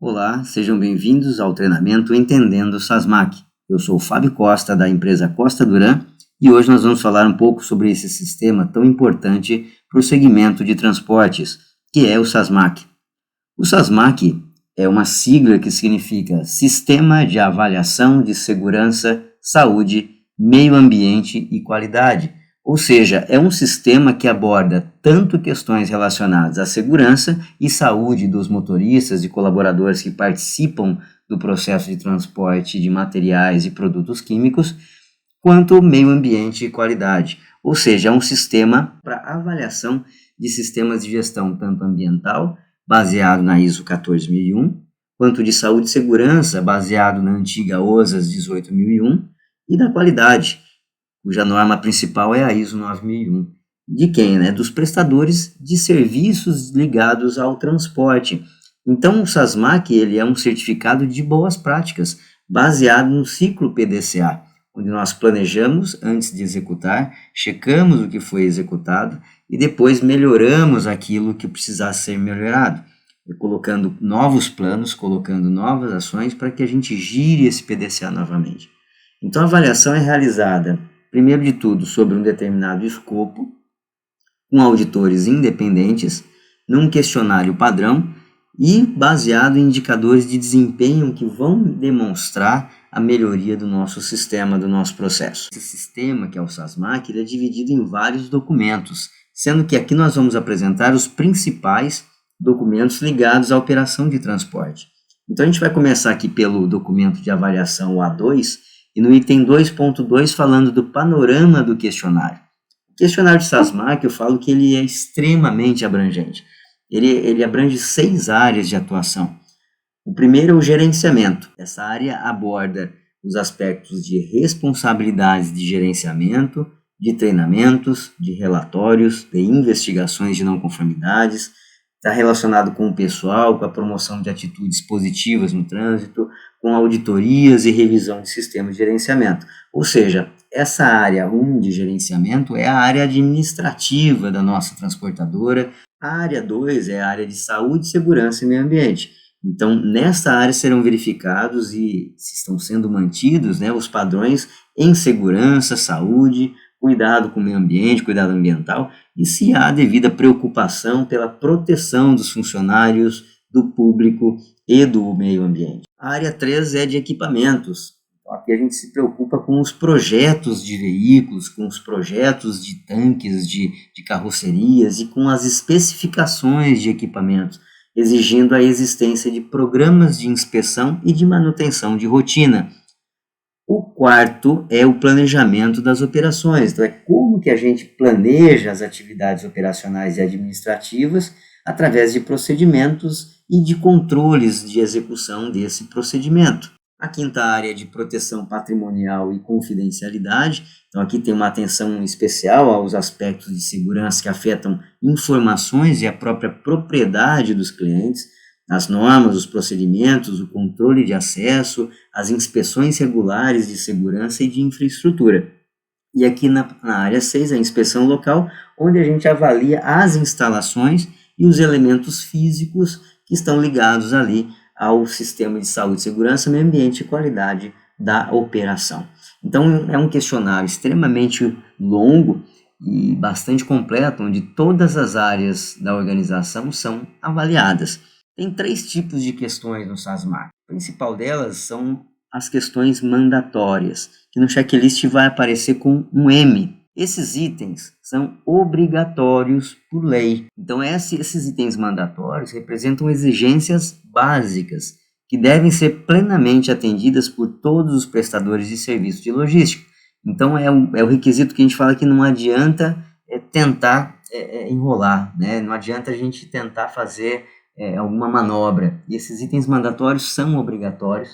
Olá, sejam bem-vindos ao treinamento Entendendo o SASMAC. Eu sou o Fábio Costa, da empresa Costa Duran, e hoje nós vamos falar um pouco sobre esse sistema tão importante para o segmento de transportes, que é o SASMAC. O SASMAC é uma sigla que significa Sistema de Avaliação de Segurança, Saúde, Meio Ambiente e Qualidade. Ou seja, é um sistema que aborda tanto questões relacionadas à segurança e saúde dos motoristas e colaboradores que participam do processo de transporte de materiais e produtos químicos, quanto meio ambiente e qualidade. Ou seja, é um sistema para avaliação de sistemas de gestão tanto ambiental, baseado na ISO 14001, quanto de saúde e segurança, baseado na antiga OSAS 18001, e da qualidade, cuja norma principal é a ISO 9001. De quem? Dos prestadores de serviços ligados ao transporte. Então, o SASMAC ele é um certificado de boas práticas, baseado no ciclo PDCA, onde nós planejamos antes de executar, checamos o que foi executado e depois melhoramos aquilo que precisasse ser melhorado, colocando novos planos, colocando novas ações para que a gente gire esse PDCA novamente. Então, a avaliação é realizada primeiro de tudo, sobre um determinado escopo, com auditores independentes, num questionário padrão e baseado em indicadores de desempenho que vão demonstrar a melhoria do nosso sistema, do nosso processo. Esse sistema, que é o SASMAC, ele é dividido em vários documentos, sendo que aqui nós vamos apresentar os principais documentos ligados à operação de transporte. Então, a gente vai começar aqui pelo documento de avaliação, o A2, e no item 2.2 falando do panorama do questionário. O questionário de SASMAC, eu falo que ele é extremamente abrangente. Ele abrange 6 áreas de atuação. O primeiro é o gerenciamento. Essa área aborda os aspectos de responsabilidades de gerenciamento, de treinamentos, de relatórios, de investigações de não conformidades, está relacionado com o pessoal, com a promoção de atitudes positivas no trânsito, com auditorias e revisão de sistemas de gerenciamento. Ou seja, essa área 1 de gerenciamento é a área administrativa da nossa transportadora. A área 2 é a área de saúde, segurança e meio ambiente. Então, nessa área serão verificados e se estão sendo mantidos os padrões em segurança, saúde, cuidado com o meio ambiente, cuidado ambiental, e se há devida preocupação pela proteção dos funcionários, do público e do meio ambiente. A área 3 é de equipamentos. Então, aqui a gente se preocupa com os projetos de veículos, com os projetos de tanques, de carrocerias e com as especificações de equipamentos, exigindo a existência de programas de inspeção e de manutenção de rotina. O quarto é o planejamento das operações, então é como que a gente planeja as atividades operacionais e administrativas através de procedimentos e de controles de execução desse procedimento. A quinta área é de proteção patrimonial e confidencialidade, então aqui tem uma atenção especial aos aspectos de segurança que afetam informações e a própria propriedade dos clientes, as normas, os procedimentos, o controle de acesso, as inspeções regulares de segurança e de infraestrutura. E aqui na área 6, a inspeção local, onde a gente avalia as instalações e os elementos físicos que estão ligados ali ao sistema de saúde, segurança, meio ambiente e qualidade da operação. Então, é um questionário extremamente longo e bastante completo, onde todas as áreas da organização são avaliadas. Tem 3 tipos de questões no SASMAC. A principal delas são as questões mandatórias, que no checklist vai aparecer com um M. Esses itens são obrigatórios por lei. Então, esses itens mandatórios representam exigências básicas que devem ser plenamente atendidas por todos os prestadores de serviço de logística. Então, é o requisito que a gente fala que não adianta tentar enrolar, não adianta a gente tentar fazer alguma manobra. E esses itens mandatórios são obrigatórios,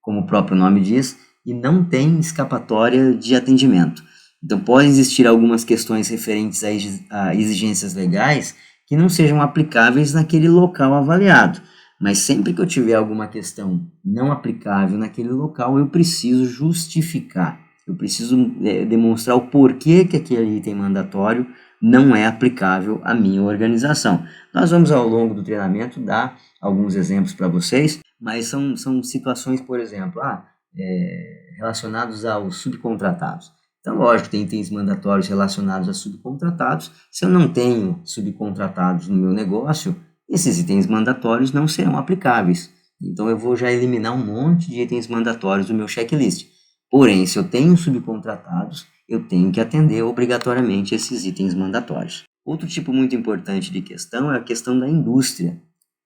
como o próprio nome diz, e não tem escapatória de atendimento. Então, podem existir algumas questões referentes a exigências legais que não sejam aplicáveis naquele local avaliado. Mas sempre que eu tiver alguma questão não aplicável naquele local, eu preciso justificar. Eu preciso demonstrar o porquê que aquele item mandatório não é aplicável à minha organização. Nós vamos, ao longo do treinamento, dar alguns exemplos para vocês, mas são situações, por exemplo, relacionados aos subcontratados. Então, lógico, tem itens mandatórios relacionados a subcontratados. Se eu não tenho subcontratados no meu negócio, esses itens mandatórios não serão aplicáveis. Então, eu vou já eliminar um monte de itens mandatórios do meu checklist. Porém, se eu tenho subcontratados, eu tenho que atender obrigatoriamente esses itens mandatórios. Outro tipo muito importante de questão é a questão da indústria.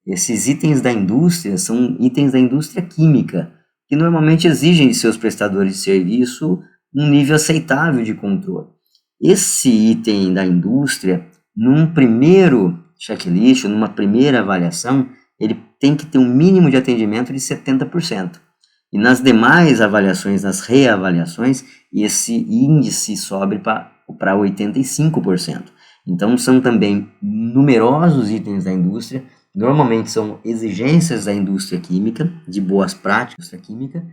Esses itens da indústria são itens da indústria química, que normalmente exigem de seus prestadores de serviço um nível aceitável de controle. Esse item da indústria, num primeiro checklist, numa primeira avaliação, ele tem que ter um mínimo de atendimento de 70%. E nas demais avaliações, nas reavaliações, esse índice sobe para 85%. Então, são também numerosos itens da indústria, normalmente são exigências da indústria química, de boas práticas da química,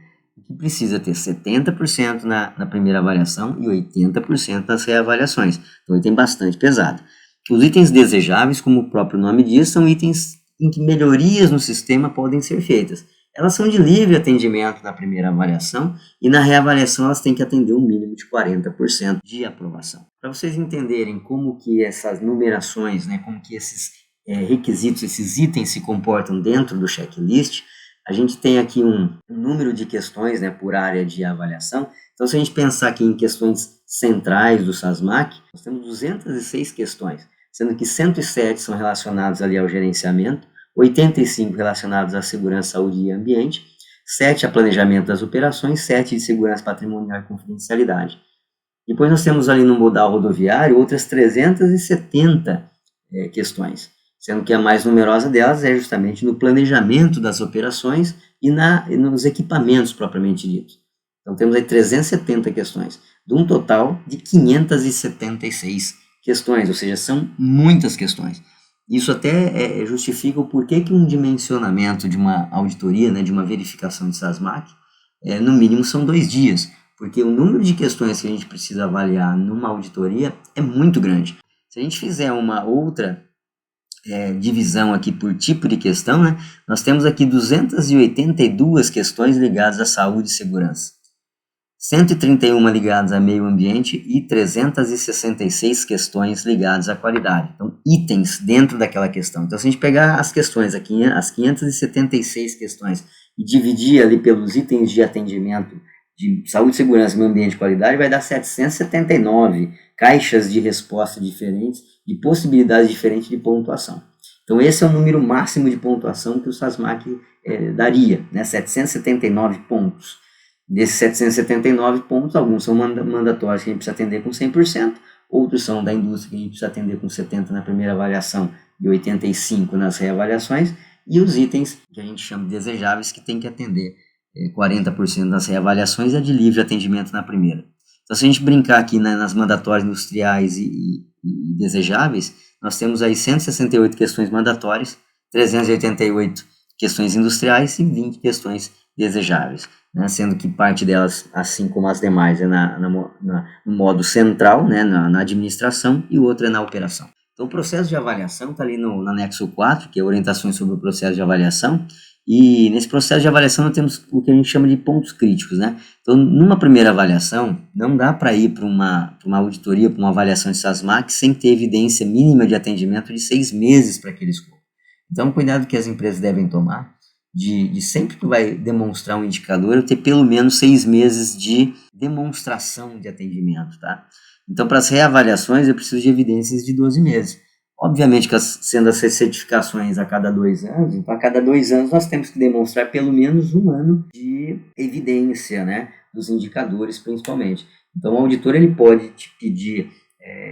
que precisa ter 70% na primeira avaliação e 80% nas reavaliações. Então, item bastante pesado. Os itens desejáveis, como o próprio nome diz, são itens em que melhorias no sistema podem ser feitas. Elas são de livre atendimento na primeira avaliação e na reavaliação elas têm que atender um mínimo de 40% de aprovação. Para vocês entenderem como que essas numerações, como que esses requisitos, esses itens se comportam dentro do checklist, a gente tem aqui um número de questões por área de avaliação. Então, se a gente pensar aqui em questões centrais do SASMAC, nós temos 206 questões, sendo que 107 são relacionadas ali ao gerenciamento, 85 relacionados à segurança, saúde e ambiente, 7 a planejamento das operações, 7 de segurança patrimonial e confidencialidade. Depois nós temos ali no modal rodoviário outras 370 questões, sendo que a mais numerosa delas é justamente no planejamento das operações e nos equipamentos propriamente ditos. Então temos aí 370 questões, de um total de 576 questões, ou seja, são muitas questões. Isso até justifica o porquê que um dimensionamento de uma auditoria, de uma verificação de SASMAC, no mínimo são 2 dias, porque o número de questões que a gente precisa avaliar numa auditoria é muito grande. Se a gente fizer uma outra divisão aqui por tipo de questão, nós temos aqui 282 questões ligadas à saúde e segurança, 131 ligadas a meio ambiente e 366 questões ligadas à qualidade. Então, itens dentro daquela questão. Então, se a gente pegar as questões aqui, as 576 questões, e dividir ali pelos itens de atendimento de saúde, segurança, meio ambiente e qualidade, vai dar 779 caixas de resposta diferentes, de possibilidades diferentes de pontuação. Então, esse é o número máximo de pontuação que o SASMAC daria, 779 pontos. Desses 779 pontos, alguns são mandatórios que a gente precisa atender com 100%, outros são da indústria que a gente precisa atender com 70% na primeira avaliação e 85% nas reavaliações, e os itens que a gente chama de desejáveis que tem que atender 40% nas reavaliações e a de livre atendimento na primeira. Então, se a gente brincar aqui nas mandatórias industriais e desejáveis, nós temos aí 168 questões mandatórias, 388 questões industriais e 20 questões desejáveis, sendo que parte delas, assim como as demais, é no modo central, na administração, e o outro é na operação. Então, o processo de avaliação está ali no anexo 4, que é orientações sobre o processo de avaliação, e nesse processo de avaliação nós temos o que a gente chama de pontos críticos. Então, numa primeira avaliação, não dá para ir para uma auditoria, para uma avaliação de SASMAC, sem ter evidência mínima de atendimento de 6 meses para aquele escopo. Então, cuidado que as empresas devem tomar, de sempre que vai demonstrar um indicador, eu ter pelo menos 6 meses de demonstração de atendimento, tá? Então, para as reavaliações, eu preciso de evidências de 12 meses. Obviamente que sendo as certificações a cada 2 anos, então a cada 2 anos nós temos que demonstrar pelo menos 1 ano de evidência, dos indicadores principalmente. Então, o auditor ele pode te pedir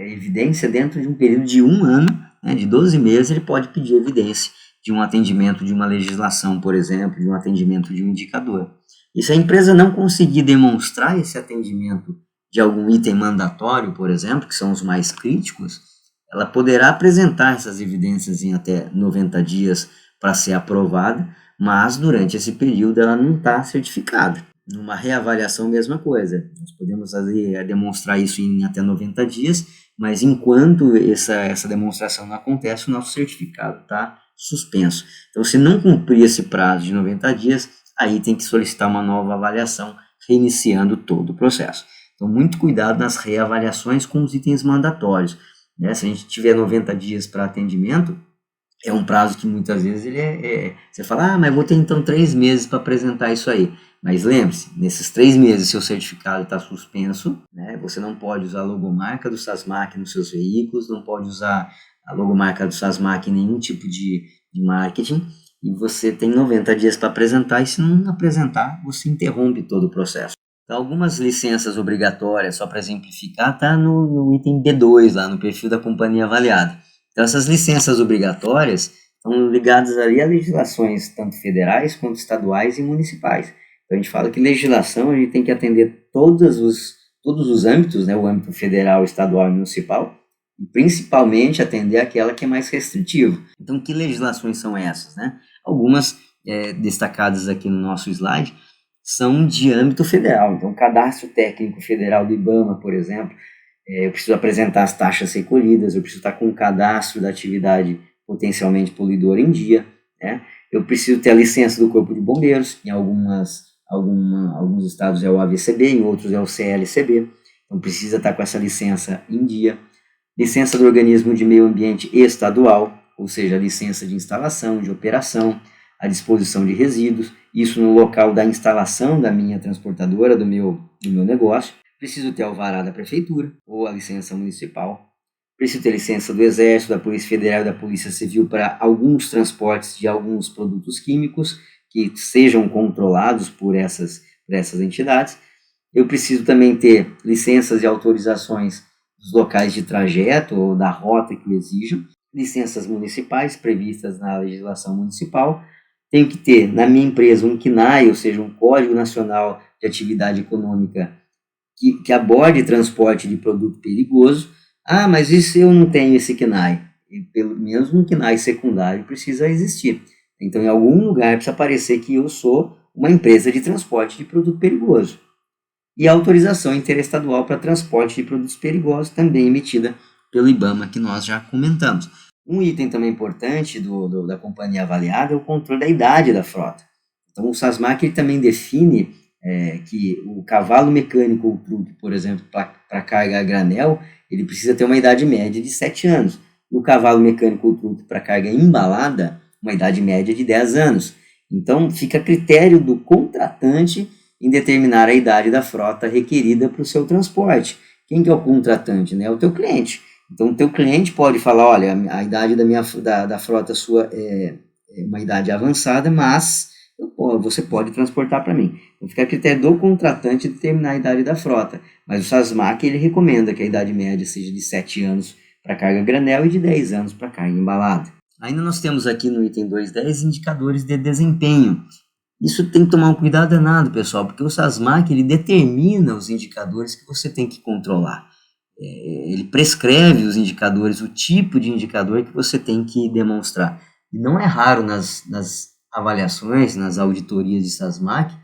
evidência dentro de um período de 1 ano, de 12 meses, ele pode pedir evidência de um atendimento de uma legislação, por exemplo, de um atendimento de um indicador. E se a empresa não conseguir demonstrar esse atendimento de algum item mandatório, por exemplo, que são os mais críticos, ela poderá apresentar essas evidências em até 90 dias para ser aprovada, mas durante esse período ela não está certificada. Numa reavaliação, mesma coisa. Nós podemos demonstrar isso em até 90 dias, mas enquanto essa demonstração não acontece, o nosso certificado está suspenso. Então, se não cumprir esse prazo de 90 dias, aí tem que solicitar uma nova avaliação, reiniciando todo o processo. Então, muito cuidado nas reavaliações com os itens mandatórios, né? Se a gente tiver 90 dias para atendimento, é um prazo que muitas vezes você fala, mas vou ter então 3 meses para apresentar isso aí. Mas lembre-se, nesses 3 meses seu certificado está suspenso, né? Você não pode usar a logomarca do SASMAC nos seus veículos, não pode usar a logomarca do SASMAC em nenhum tipo de marketing, e você tem 90 dias para apresentar, e se não apresentar, você interrompe todo o processo. Então, algumas licenças obrigatórias, só para exemplificar, está no item B2, lá no perfil da companhia avaliada. Então, essas licenças obrigatórias estão ligadas ali a legislações tanto federais quanto estaduais e municipais. Então, a gente fala que legislação, a gente tem que atender todos os âmbitos, né, o âmbito federal, estadual e municipal, e principalmente atender aquela que é mais restritiva. Então, que legislações são essas, né? Algumas destacadas aqui no nosso slide são de âmbito federal. Então, o Cadastro Técnico Federal do IBAMA, por exemplo, eu preciso apresentar as taxas recolhidas, eu preciso estar com o cadastro da atividade potencialmente poluidora em dia, né? Eu preciso ter a licença do Corpo de Bombeiros, em alguns estados é o AVCB, em outros é o CLCB, então precisa estar com essa licença em dia. Licença do Organismo de Meio Ambiente Estadual, ou seja, a licença de instalação, de operação, a disposição de resíduos, isso no local da instalação da minha transportadora, do meu negócio. Preciso ter alvará da prefeitura ou a licença municipal. Preciso ter licença do Exército, da Polícia Federal e da Polícia Civil para alguns transportes de alguns produtos químicos que sejam controlados por essas entidades. Eu preciso também ter licenças e autorizações dos locais de trajeto ou da rota que o exijam, licenças municipais previstas na legislação municipal. Tenho que ter na minha empresa um CNAE, ou seja, um Código Nacional de Atividade Econômica que aborde transporte de produto perigoso. Ah, mas e se eu não tenho esse CNAE? Pelo menos um CNAE secundário precisa existir. Então, em algum lugar precisa aparecer que eu sou uma empresa de transporte de produto perigoso. E a autorização interestadual para transporte de produtos perigosos, também emitida pelo IBAMA, que nós já comentamos. Um item também importante da companhia avaliada é o controle da idade da frota. Então, o SASMAC ele também define que o cavalo mecânico ou truque, por exemplo, para carga a granel, ele precisa ter uma idade média de 7 anos. E o cavalo mecânico ou truque para carga embalada, uma idade média de 10 anos. Então, fica a critério do contratante em determinar a idade da frota requerida para o seu transporte. Quem que é o contratante? Né? É o teu cliente. Então, o teu cliente pode falar, olha, a idade da frota sua é uma idade avançada, mas você pode transportar para mim. Então, fica a critério do contratante determinar a idade da frota. Mas o SASMAC, ele recomenda que a idade média seja de 7 anos para carga granel e de 10 anos para carga embalada. Ainda nós temos aqui no item 2.10 indicadores de desempenho. Isso tem que tomar um cuidado danado, pessoal, porque o SASMAC ele determina os indicadores que você tem que controlar. Ele prescreve os indicadores, o tipo de indicador que você tem que demonstrar. E não é raro nas avaliações, nas auditorias de SASMAC,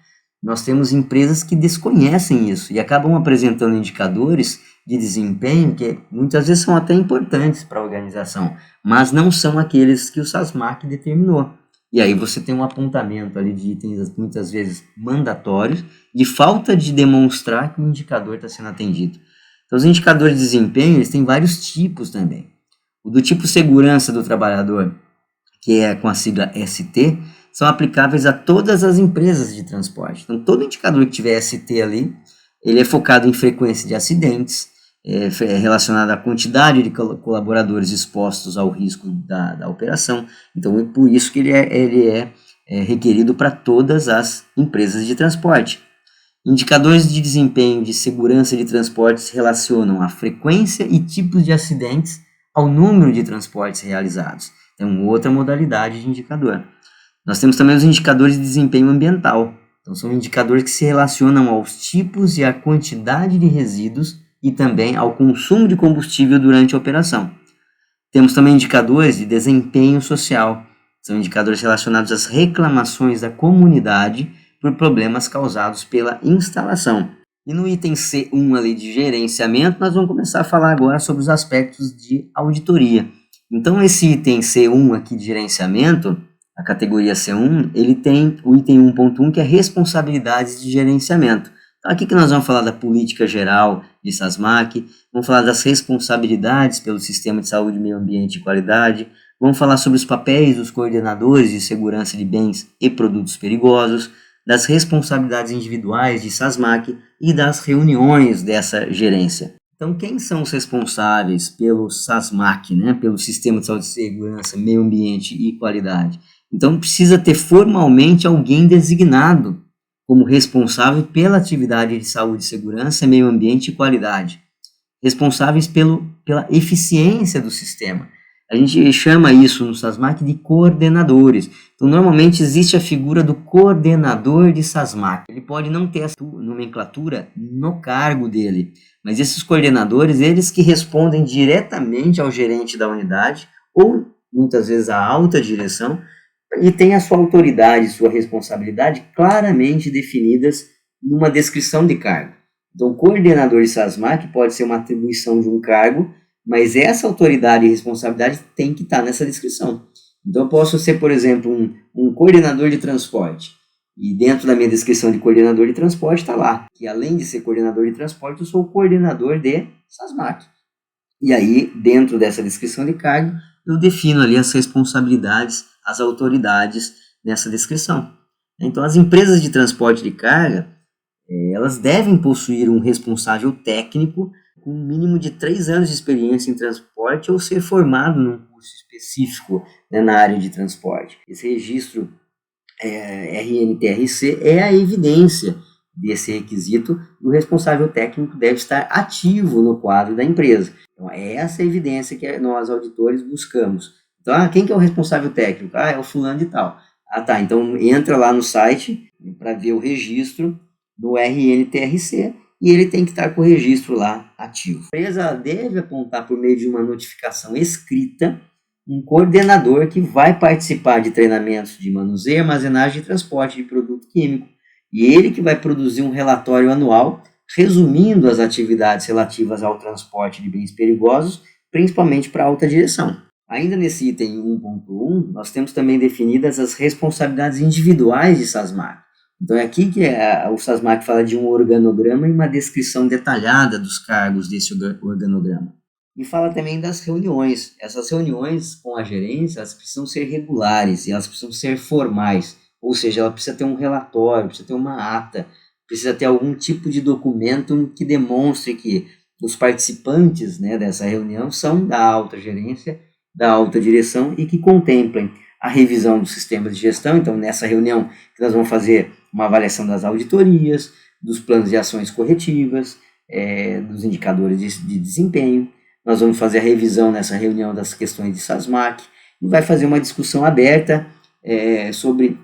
nós temos empresas que desconhecem isso e acabam apresentando indicadores de desempenho que muitas vezes são até importantes para a organização, mas não são aqueles que o SASMAC determinou. E aí você tem um apontamento ali de itens muitas vezes mandatórios, de falta de demonstrar que o indicador está sendo atendido. Então, os indicadores de desempenho, eles têm vários tipos também. O do tipo segurança do trabalhador, que é com a sigla ST, são aplicáveis a todas as empresas de transporte. Então, todo indicador que tiver ST ali, ele é focado em frequência de acidentes, relacionado à quantidade de colaboradores expostos ao risco da operação. Então, é por isso que ele é requerido para todas as empresas de transporte. Indicadores de desempenho de segurança de transporte se relacionam à frequência e tipos de acidentes ao número de transportes realizados. É uma outra modalidade de indicador. Nós temos também os indicadores de desempenho ambiental. Então, são indicadores que se relacionam aos tipos e à quantidade de resíduos e também ao consumo de combustível durante a operação. Temos também indicadores de desempenho social. São indicadores relacionados às reclamações da comunidade por problemas causados pela instalação. E no item C1 ali de gerenciamento, nós vamos começar a falar agora sobre os aspectos de auditoria. Então, esse item C1 aqui de gerenciamento, a categoria C1, ele tem o item 1.1, que é responsabilidades de gerenciamento. Então, aqui que nós vamos falar da política geral de SASMAC, vamos falar das responsabilidades pelo sistema de saúde, meio ambiente e qualidade, vamos falar sobre os papéis dos coordenadores de segurança de bens e produtos perigosos, das responsabilidades individuais de SASMAC e das reuniões dessa gerência. Então, quem são os responsáveis pelo SASMAC, né, pelo Sistema de Saúde e Segurança, Meio Ambiente e Qualidade? Então, precisa ter formalmente alguém designado como responsável pela atividade de saúde, segurança, meio ambiente e qualidade. Responsáveis pela eficiência do sistema. A gente chama isso no SASMAC de coordenadores. Então, normalmente existe a figura do coordenador de SASMAC. Ele pode não ter a nomenclatura no cargo dele, mas esses coordenadores, eles que respondem diretamente ao gerente da unidade, ou muitas vezes à alta direção, e tem a sua autoridade, sua responsabilidade claramente definidas numa descrição de cargo. Então, coordenador de SASMAC pode ser uma atribuição de um cargo, mas essa autoridade e responsabilidade tem que estar nessa descrição. Então, eu posso ser, por exemplo, um coordenador de transporte, e dentro da minha descrição de coordenador de transporte está lá, que além de ser coordenador de transporte, eu sou coordenador de SASMAC. E aí, dentro dessa descrição de cargo, eu defino ali as responsabilidades, as autoridades nessa descrição. Então, as empresas de transporte de carga, elas devem possuir um responsável técnico com um mínimo de 3 anos de experiência em transporte ou ser formado num curso específico, né, na área de transporte. Esse registro RNTRC é a evidência desse requisito. O responsável técnico deve estar ativo no quadro da empresa. Então, é essa a evidência que nós, auditores, buscamos. Então, quem que é o responsável técnico? É o fulano de tal. Tá, então entra lá no site para ver o registro do RNTRC e ele tem que estar com o registro lá ativo. A empresa deve apontar por meio de uma notificação escrita um coordenador que vai participar de treinamentos de manuseio, armazenagem e transporte de produto químico. E ele que vai produzir um relatório anual resumindo as atividades relativas ao transporte de bens perigosos, principalmente para a alta direção. Ainda nesse item 1.1, nós temos também definidas as responsabilidades individuais de SASMAC. Então, é aqui que o SASMAC fala de um organograma e uma descrição detalhada dos cargos desse organograma. E fala também das reuniões. Essas reuniões com a gerência, elas precisam ser regulares e elas precisam ser formais. Ou seja, ela precisa ter um relatório, precisa ter uma ata, precisa ter algum tipo de documento que demonstre que os participantes, né, dessa reunião são da alta gerência, da alta direção e que contemplem a revisão dos sistemas de gestão. Então, nessa reunião, nós vamos fazer uma avaliação das auditorias, dos planos de ações corretivas, dos indicadores de desempenho. Nós vamos fazer a revisão nessa reunião das questões de SASMAC e vai fazer uma discussão aberta sobre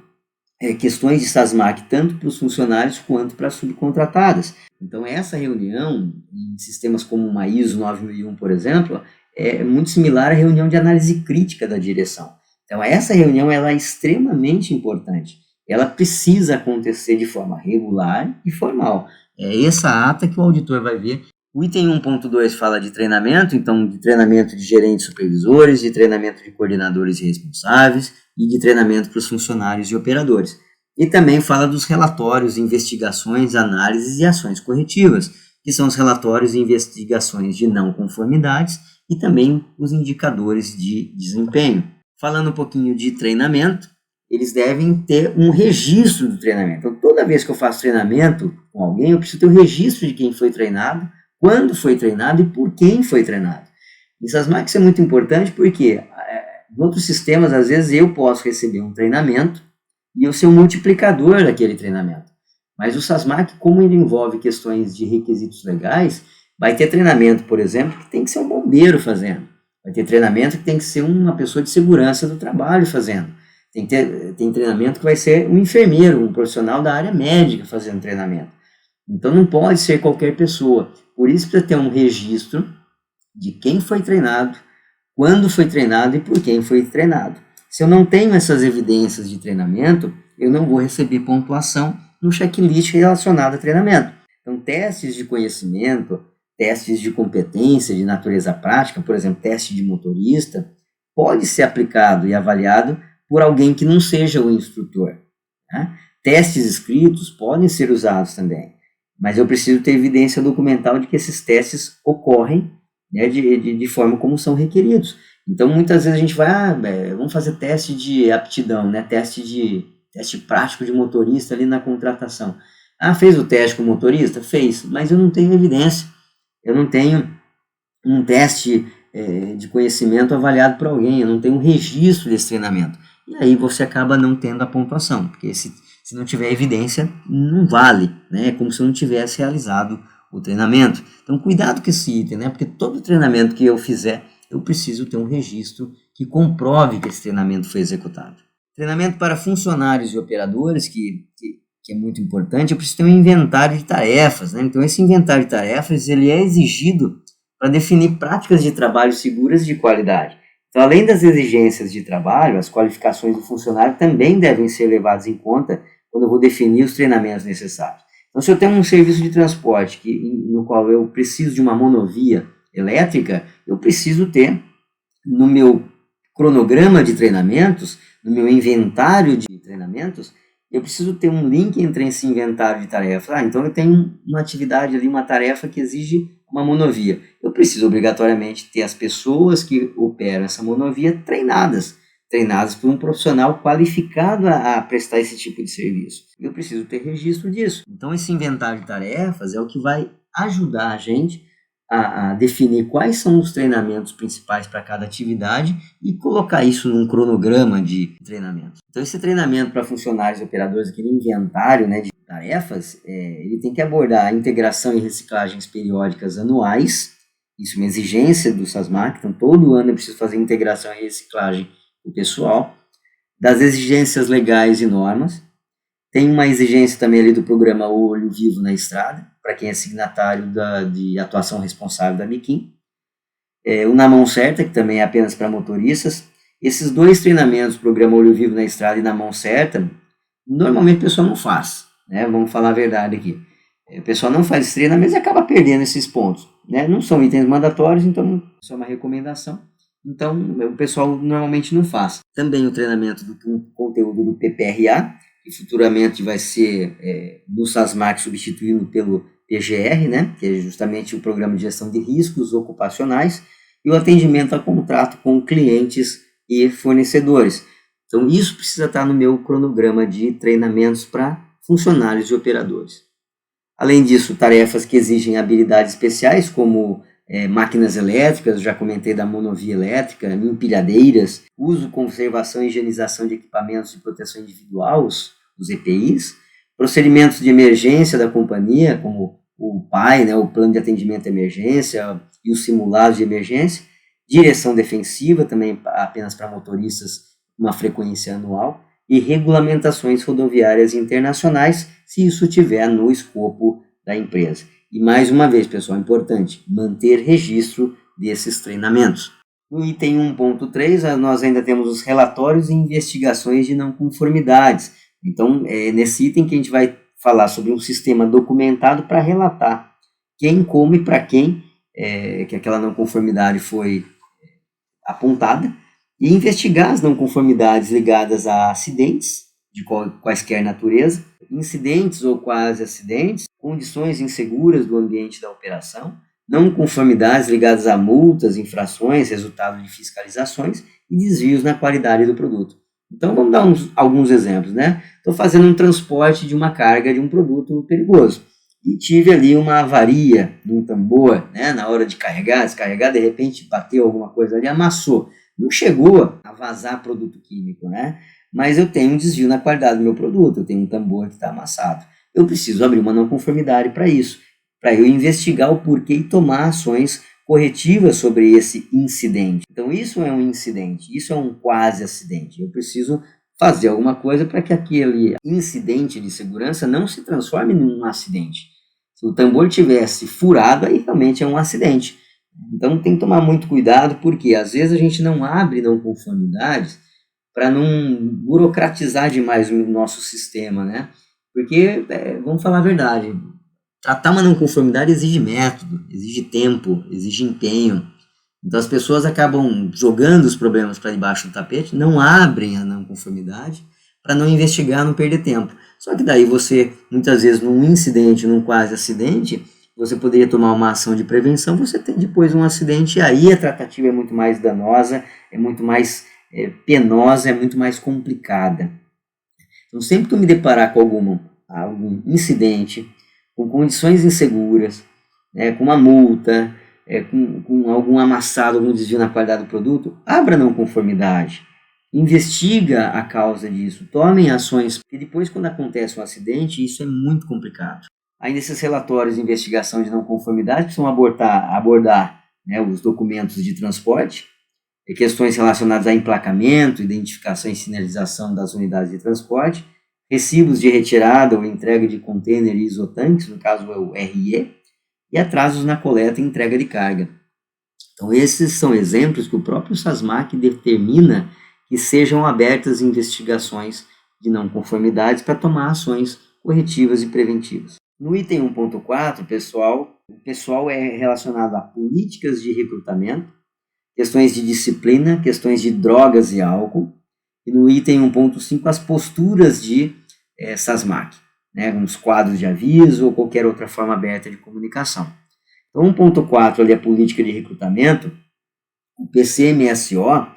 questões de SASMAC, tanto para os funcionários quanto para as subcontratadas. Então, essa reunião, em sistemas como uma ISO 9001, por exemplo, é muito similar à reunião de análise crítica da direção. Então, essa reunião ela é extremamente importante. Ela precisa acontecer de forma regular e formal. É essa ata que o auditor vai ver. O item 1.2 fala de treinamento, então de treinamento de gerentes supervisores, de treinamento de coordenadores e responsáveis e de treinamento para os funcionários e operadores. E também fala dos relatórios, investigações, análises e ações corretivas, que são os relatórios e investigações de não conformidades e também os indicadores de desempenho. Falando um pouquinho de treinamento, eles devem ter um registro do treinamento. Então, toda vez que eu faço treinamento com alguém, eu preciso ter um registro de quem foi treinado, quando foi treinado e por quem foi treinado. Em SASMAC isso é muito importante porque em outros sistemas, às vezes, eu posso receber um treinamento e eu ser um multiplicador daquele treinamento. Mas o SASMAC, como ele envolve questões de requisitos legais, vai ter treinamento, por exemplo, que tem que ser um bombeiro fazendo. Vai ter treinamento que tem que ser uma pessoa de segurança do trabalho fazendo. Tem treinamento que vai ser um enfermeiro, um profissional da área médica fazendo treinamento. Então, não pode ser qualquer pessoa. Por isso, precisa ter um registro de quem foi treinado, quando foi treinado e por quem foi treinado. Se eu não tenho essas evidências de treinamento, eu não vou receber pontuação no checklist relacionado a treinamento. Então, testes de conhecimento, testes de competência de natureza prática, por exemplo, teste de motorista, pode ser aplicado e avaliado por alguém que não seja o instrutor, né? Testes escritos podem ser usados também, mas eu preciso ter evidência documental de que esses testes ocorrem, né, de forma como são requeridos. Então, muitas vezes a gente vai, vamos fazer teste de aptidão, né, teste prático de motorista ali na contratação. Fez o teste com o motorista? Fez, mas eu não tenho evidência, eu não tenho um teste de conhecimento avaliado por alguém, eu não tenho um registro desse treinamento. E aí você acaba não tendo a pontuação, porque se não tiver evidência, não vale, né? É como se eu não tivesse realizado o treinamento. Então, cuidado com esse item, né? Porque todo treinamento que eu fizer, eu preciso ter um registro que comprove que esse treinamento foi executado. Treinamento para funcionários e operadores, que é muito importante, eu preciso ter um inventário de tarefas, né? Então, esse inventário de tarefas, ele é exigido para definir práticas de trabalho seguras e de qualidade. Então, além das exigências de trabalho, as qualificações do funcionário também devem ser levadas em conta quando eu vou definir os treinamentos necessários. Então, se eu tenho um serviço de transporte no qual eu preciso de uma monovia elétrica, eu preciso ter no meu cronograma de treinamentos, no meu inventário de treinamentos, eu preciso ter um link entre esse inventário de tarefas. Então eu tenho uma atividade ali, uma tarefa que exige uma monovia. Eu preciso obrigatoriamente ter as pessoas que operam essa monovia treinadas por um profissional qualificado a prestar esse tipo de serviço. Eu preciso ter registro disso. Então, esse inventário de tarefas é o que vai ajudar a gente a definir quais são os treinamentos principais para cada atividade e colocar isso num cronograma de treinamento. Então, esse treinamento para funcionários e operadores, aquele inventário, né, de tarefas, ele tem que abordar a integração e reciclagens periódicas anuais. Isso é uma exigência do SASMAC, então todo ano eu preciso fazer integração e reciclagem do pessoal, das exigências legais e normas. Tem uma exigência também ali do programa Olho Vivo na Estrada, para quem é signatário de atuação responsável da Biquim. O Na Mão Certa, que também é apenas para motoristas. Esses dois treinamentos, programa Olho Vivo na Estrada e Na Mão Certa, normalmente o pessoal não faz, né? Vamos falar a verdade aqui. O pessoal não faz esse treinamento e acaba perdendo esses pontos, né? Não são itens mandatórios, então isso é uma recomendação. Então, o pessoal normalmente não faz. Também o treinamento do conteúdo do PPRA, que futuramente vai ser no SASMAC substituído pelo PGR, né, que é justamente o Programa de Gestão de Riscos Ocupacionais, e o atendimento a contrato com clientes e fornecedores. Então, isso precisa estar no meu cronograma de treinamentos para funcionários e operadores. Além disso, tarefas que exigem habilidades especiais, como máquinas elétricas, já comentei da monovia elétrica, empilhadeiras, uso, conservação e higienização de equipamentos de proteção individual, os EPIs, procedimentos de emergência da companhia, como o PAI, né, o Plano de Atendimento à Emergência, e os simulados de emergência, direção defensiva, também apenas para motoristas, uma frequência anual, e regulamentações rodoviárias internacionais, se isso tiver no escopo da empresa. E mais uma vez, pessoal, importante, manter registro desses treinamentos. No item 1.3, nós ainda temos os relatórios e investigações de não conformidades. Então, é nesse item que a gente vai falar sobre um sistema documentado para relatar quem, como e para quem que aquela não conformidade foi apontada e investigar as não conformidades ligadas a acidentes de quaisquer natureza, incidentes ou quase acidentes, condições inseguras do ambiente da operação, não conformidades ligadas a multas, infrações, resultado de fiscalizações e desvios na qualidade do produto. Então, vamos dar alguns exemplos, né? Estou fazendo um transporte de uma carga de um produto perigoso e tive ali uma avaria num tambor, né? Na hora de carregar, descarregar, de repente bateu alguma coisa ali, amassou. Não chegou a vazar produto químico, né? Mas eu tenho um desvio na qualidade do meu produto, eu tenho um tambor que está amassado. Eu preciso abrir uma não conformidade para isso, para eu investigar o porquê e tomar ações corretivas sobre esse incidente. Então, isso é um incidente, isso é um quase acidente. Eu preciso fazer alguma coisa para que aquele incidente de segurança não se transforme num acidente. Se o tambor tivesse furado, aí realmente é um acidente. Então, tem que tomar muito cuidado, porque às vezes a gente não abre não conformidades para não burocratizar demais o nosso sistema, né? Porque, vamos falar a verdade, tratar uma não conformidade exige método, exige tempo, exige empenho. Então as pessoas acabam jogando os problemas para debaixo do tapete, não abrem a não conformidade para não investigar, não perder tempo. Só que daí você, muitas vezes, num incidente, num quase acidente, você poderia tomar uma ação de prevenção, você tem depois um acidente e aí a tratativa é muito mais danosa, é muito mais penosa, é muito mais complicada. Então sempre que eu me deparar com algum incidente, com condições inseguras, com uma multa, com algum amassado, algum desvio na qualidade do produto, abra não conformidade, investiga a causa disso, tomem ações, porque depois quando acontece um acidente, isso é muito complicado. Ainda esses relatórios de investigação de não conformidade precisam abordar os documentos de transporte, questões relacionadas a emplacamento, identificação e sinalização das unidades de transporte, recibos de retirada ou entrega de contêiner e isotanques, no caso é o RE, e atrasos na coleta e entrega de carga. Então, esses são exemplos que o próprio SASMAC determina que sejam abertas investigações de não conformidades para tomar ações corretivas e preventivas. No item 1.4, o pessoal é relacionado a políticas de recrutamento, questões de disciplina, questões de drogas e álcool, e no item 1.5, as posturas de SASMAC, uns quadros de aviso ou qualquer outra forma aberta de comunicação. Então, 1.4 ali é a política de recrutamento, o PCMSO,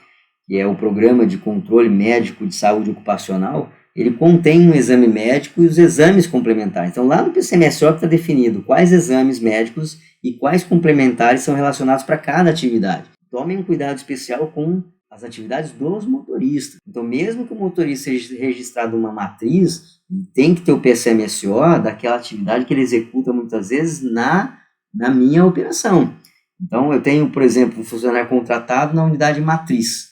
que é o Programa de Controle Médico de Saúde Ocupacional, ele contém um exame médico e os exames complementares. Então, lá no PCMSO está definido quais exames médicos e quais complementares são relacionados para cada atividade. Tomem um cuidado especial com as atividades dos motoristas. Então, mesmo que o motorista seja registrado uma matriz, tem que ter o PCMSO daquela atividade que ele executa muitas vezes na minha operação. Então, eu tenho, por exemplo, um funcionário contratado na unidade matriz,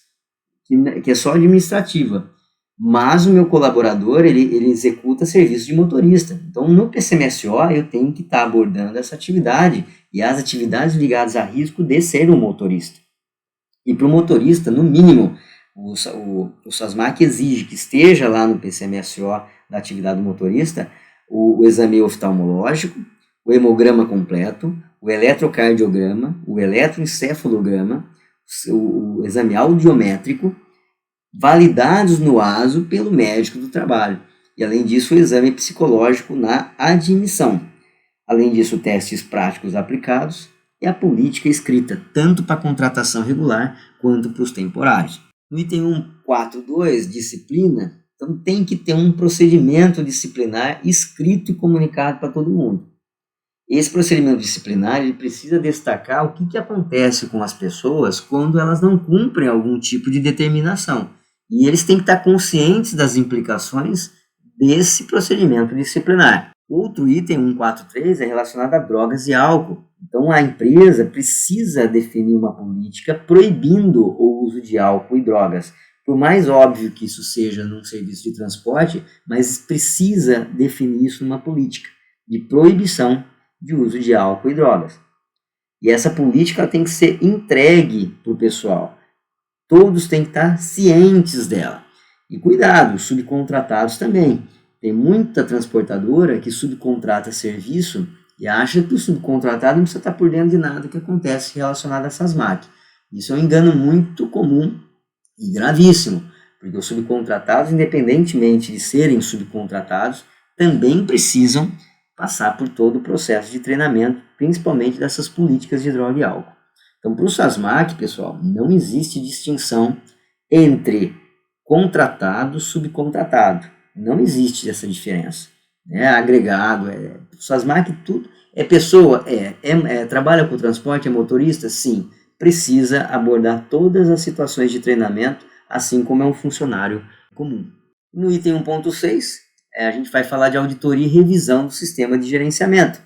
que é só administrativa, mas o meu colaborador, ele executa serviço de motorista. Então, no PCMSO, eu tenho que estar abordando essa atividade e as atividades ligadas a risco de ser um motorista. E para o motorista, no mínimo, o SASMAC exige que esteja lá no PCMSO da atividade do motorista o exame oftalmológico, o hemograma completo, o eletrocardiograma, o eletroencefalograma, o exame audiométrico, validados no ASO pelo médico do trabalho. E, além disso, o exame psicológico na admissão. Além disso, testes práticos aplicados e a política escrita, tanto para a contratação regular quanto para os temporários. No item 1.4.2, disciplina, então tem que ter um procedimento disciplinar escrito e comunicado para todo mundo. Esse procedimento disciplinar ele precisa destacar o que acontece com as pessoas quando elas não cumprem algum tipo de determinação. E eles têm que estar conscientes das implicações desse procedimento disciplinar. Outro item, 1.4.3, é relacionado a drogas e álcool. Então, a empresa precisa definir uma política proibindo o uso de álcool e drogas. Por mais óbvio que isso seja num serviço de transporte, mas precisa definir isso numa política de proibição de uso de álcool e drogas. E essa política tem que ser entregue para o pessoal. Todos têm que estar cientes dela. E cuidado, subcontratados também. Tem muita transportadora que subcontrata serviço e acha que o subcontratado não precisa estar por dentro de nada que acontece relacionado a essas máquinas. Isso é um engano muito comum e gravíssimo, porque os subcontratados, independentemente de serem subcontratados, também precisam passar por todo o processo de treinamento, principalmente dessas políticas de droga e álcool. Então, para o SASMAC, pessoal, não existe distinção entre contratado e subcontratado. Não existe essa diferença. Agregado, o SASMAC, tudo é pessoa, trabalha com transporte, é motorista, sim, precisa abordar todas as situações de treinamento, assim como é um funcionário comum. No item 1.6, a gente vai falar de auditoria e revisão do sistema de gerenciamento.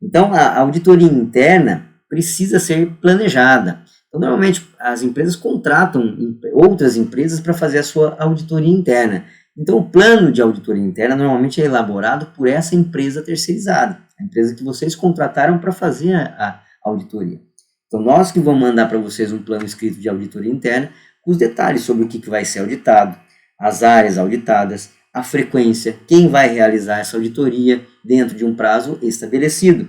Então, a auditoria interna precisa ser planejada. Então, normalmente, as empresas contratam outras empresas para fazer a sua auditoria interna. Então, o plano de auditoria interna normalmente é elaborado por essa empresa terceirizada, a empresa que vocês contrataram para fazer a auditoria. Então, nós que vamos mandar para vocês um plano escrito de auditoria interna, com os detalhes sobre o que vai ser auditado, as áreas auditadas, a frequência, quem vai realizar essa auditoria dentro de um prazo estabelecido.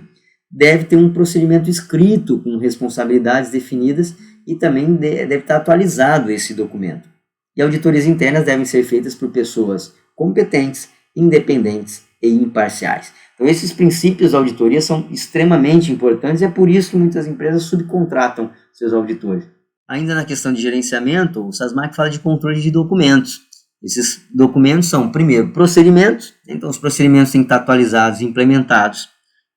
Deve ter um procedimento escrito com responsabilidades definidas e também deve estar atualizado esse documento. E auditorias internas devem ser feitas por pessoas competentes, independentes e imparciais. Então, esses princípios da auditoria são extremamente importantes e é por isso que muitas empresas subcontratam seus auditores. Ainda na questão de gerenciamento, o SASMAC fala de controle de documentos. Esses documentos são, primeiro, procedimentos. Então, os procedimentos têm que estar atualizados e implementados.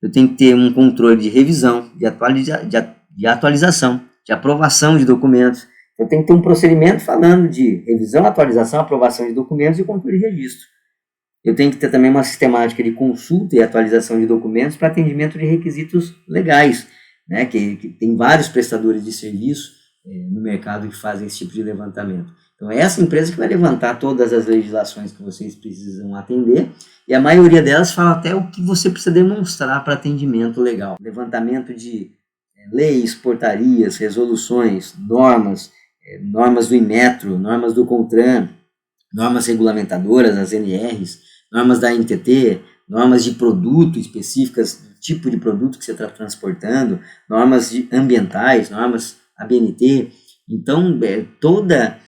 Eu tenho que ter um controle de revisão, de atualização, de aprovação de documentos. Eu tenho que ter um procedimento falando de revisão, atualização, aprovação de documentos e controle de registro. Eu tenho que ter também uma sistemática de consulta e atualização de documentos para atendimento de requisitos legais, né, que tem vários prestadores de serviço no mercado que fazem esse tipo de levantamento. Então, é essa empresa que vai levantar todas as legislações que vocês precisam atender, e a maioria delas fala até o que você precisa demonstrar para atendimento legal. Levantamento de leis, portarias, resoluções, normas do Inmetro, normas do CONTRAN, normas regulamentadoras, as NRs, normas da NTT, normas de produto específicas, do tipo de produto que você está transportando, normas ambientais, normas ABNT. Então, toda